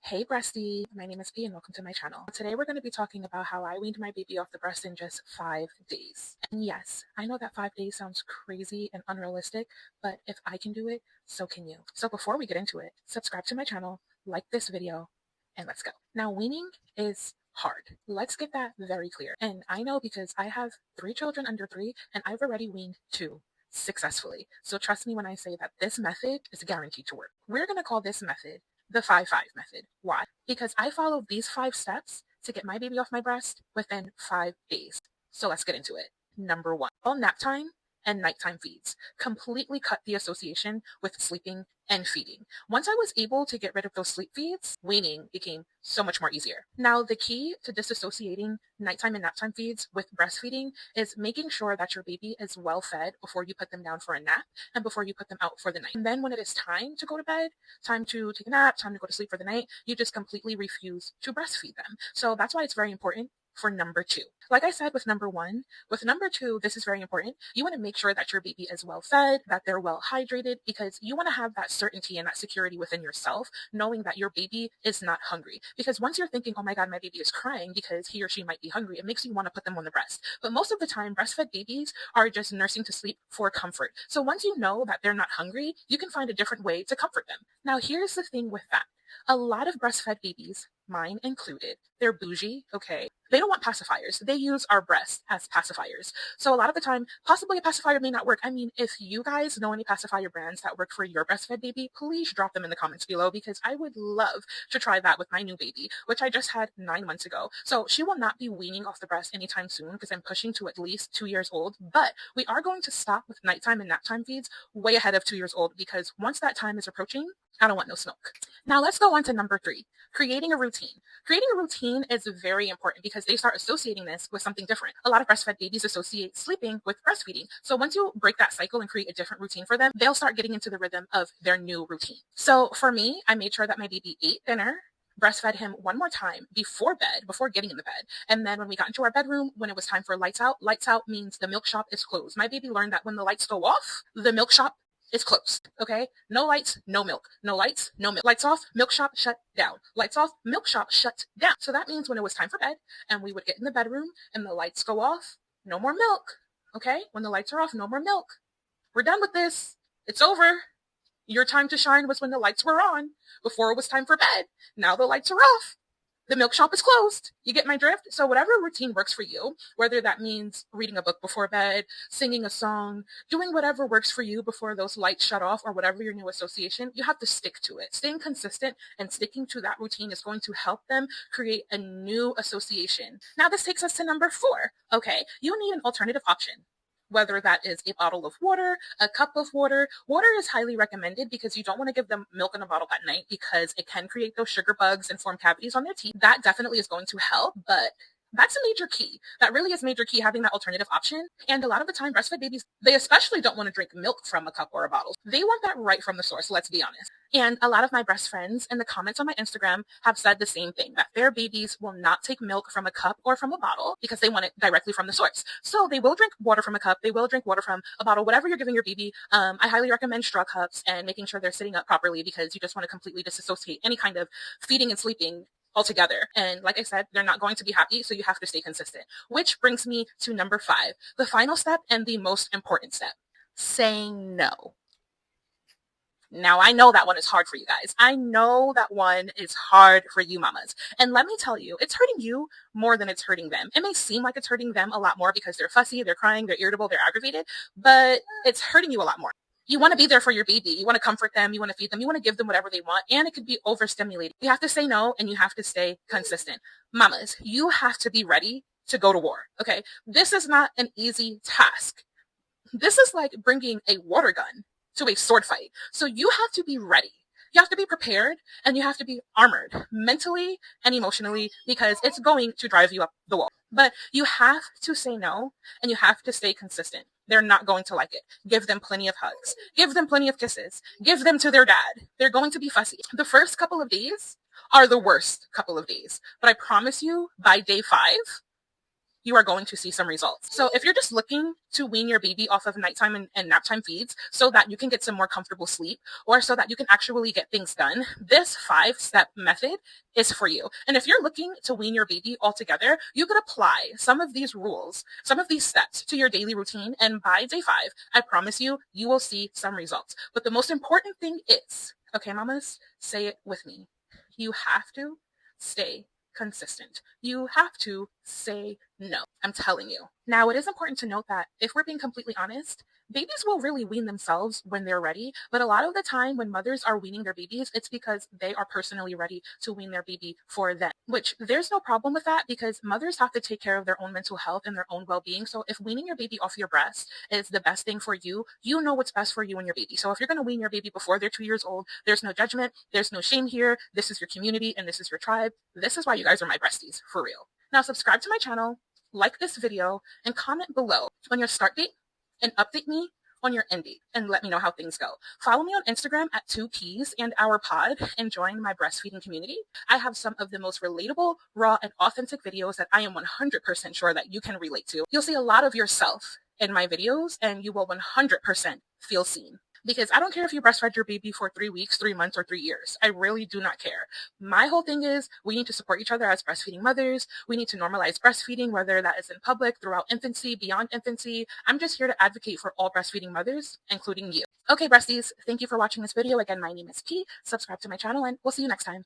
Hey Breastie, my name is P and welcome to my channel. Today we're going to be talking about how I weaned my baby off the breast in just 5 days. And yes, I know that 5 days sounds crazy and unrealistic, but if I can do it, so can you. So before we get into it, subscribe to my channel, like this video, and let's go. Now weaning is hard. Let's get that very clear. And I know because I have 3 children under 3 and I've already weaned 2 successfully. So trust me when I say that this method is guaranteed to work. We're going to call this method the 5-5 method. Why? Because I followed these 5 steps to get my baby off my breast within 5 days. So let's get into it. Number 1, all nap time and nighttime feeds. Completely cut the association with sleeping and feeding. Once I was able to get rid of those sleep feeds, weaning became so much more easier. Now, the key to disassociating nighttime and naptime feeds with breastfeeding is making sure that your baby is well fed before you put them down for a nap and before you put them out for the night. And then when it is time to go to bed, time to take a nap, time to go to sleep for the night, you just completely refuse to breastfeed them. So that's why it's very important for number 2. Like I said with number 1, with number 2, this is very important. You want to make sure that your baby is well fed, that they're well hydrated, because you want to have that certainty and that security within yourself, knowing that your baby is not hungry. Because once you're thinking, oh my God, my baby is crying because he or she might be hungry, it makes you want to put them on the breast. But most of the time, breastfed babies are just nursing to sleep for comfort. So once you know that they're not hungry, you can find a different way to comfort them. Now, here's the thing with that. A lot of breastfed babies, mine included, they're bougie, okay? They don't want pacifiers. They use our breasts as pacifiers. So a lot of the time, possibly a pacifier may not work. I mean, if you guys know any pacifier brands that work for your breastfed baby, please drop them in the comments below because I would love to try that with my new baby, which I just had 9 months ago. So she will not be weaning off the breast anytime soon because I'm pushing to at least 2 years old. But we are going to stop with nighttime and naptime feeds way ahead of 2 years old because once that time is approaching, I don't want no smoke. Now let's go on to number 3, creating a routine. Creating a routine is very important because they start associating this with something different. A lot of breastfed babies associate sleeping with breastfeeding. So once you break that cycle and create a different routine for them, they'll start getting into the rhythm of their new routine. So for me, I made sure that my baby ate dinner, breastfed him one more time before bed, before getting in the bed. And then when we got into our bedroom, when it was time for lights out means the milk shop is closed. My baby learned that when the lights go off, the milk shop is closed, okay? No lights, no milk. No lights, no milk. Lights off, milk shop shut down. Lights off, milk shop shut down. So that means when it was time for bed and we would get in the bedroom and the lights go off, no more milk, okay? When the lights are off, no more milk. We're done with this. It's over. Your time to shine was when the lights were on, before it was time for bed. Now the lights are off. The milk shop is closed. You get my drift? So whatever routine works for you, whether that means reading a book before bed, singing a song, doing whatever works for you before those lights shut off or whatever your new association, you have to stick to it. Staying consistent and sticking to that routine is going to help them create a new association. Now this takes us to number 4. Okay, you need an alternative option. Whether that is a bottle of water, a cup of water. Water is highly recommended because you don't want to give them milk in a bottle at night because it can create those sugar bugs and form cavities on their teeth. That definitely is going to help, but that's a major key. That really is major key, having that alternative option. And a lot of the time, breastfed babies, they especially don't want to drink milk from a cup or a bottle. They want that right from the source, let's be honest. And a lot of my breast friends in the comments on my Instagram have said the same thing, that their babies will not take milk from a cup or from a bottle because they want it directly from the source. So they will drink water from a cup, they will drink water from a bottle, whatever you're giving your baby. I highly recommend straw cups and making sure they're sitting up properly because you just want to completely disassociate any kind of feeding and sleeping altogether. And like I said, they're not going to be happy, so you have to stay consistent. Which brings me to number 5, the final step and the most important step, saying no. Now, I know that one is hard for you guys. I know that one is hard for you mamas. And let me tell you, it's hurting you more than it's hurting them. It may seem like it's hurting them a lot more because they're fussy, they're crying, they're irritable, they're aggravated, but it's hurting you a lot more. You want to be there for your baby. You want to comfort them. You want to feed them. You want to give them whatever they want. And it could be overstimulating. You have to say no and you have to stay consistent. Mamas, you have to be ready to go to war. Okay. This is not an easy task. This is like bringing a water gun to a sword fight. So you have to be ready. You have to be prepared and you have to be armored mentally and emotionally because it's going to drive you up the wall. But you have to say no and you have to stay consistent. They're not going to like it. Give them plenty of hugs. Give them plenty of kisses. Give them to their dad. They're going to be fussy. The first couple of days are the worst couple of days. But I promise you, by day 5, you are going to see some results. So if you're just looking to wean your baby off of nighttime and naptime feeds so that you can get some more comfortable sleep or so that you can actually get things done, this 5-step method is for you. And if you're looking to wean your baby altogether, you could apply some of these rules, some of these steps to your daily routine. And by day 5, I promise you, you will see some results. But the most important thing is, okay, mamas, say it with me. You have to stay consistent. You have to say no. I'm telling you. Now, it is important to note that if we're being completely honest, babies will really wean themselves when they're ready. But a lot of the time when mothers are weaning their babies, it's because they are personally ready to wean their baby for them, which there's no problem with that because mothers have to take care of their own mental health and their own well-being. So if weaning your baby off your breast is the best thing for you, you know what's best for you and your baby. So if you're going to wean your baby before they're 2 years old, there's no judgment. There's no shame here. This is your community and this is your tribe. This is why you guys are my breasties, for real. Now subscribe to my channel, like this video, and comment below on your start date and update me on your end date and let me know how things go. Follow me on Instagram at 2Ps and our pod and join my breastfeeding community. I have some of the most relatable, raw, and authentic videos that I am 100% sure that you can relate to. You'll see a lot of yourself in my videos and you will 100% feel seen. Because I don't care if you breastfed your baby for 3 weeks, 3 months, or 3 years. I really do not care. My whole thing is we need to support each other as breastfeeding mothers. We need to normalize breastfeeding, whether that is in public, throughout infancy, beyond infancy. I'm just here to advocate for all breastfeeding mothers, including you. Okay, breasties, thank you for watching this video. Again, my name is P. Subscribe to my channel and we'll see you next time.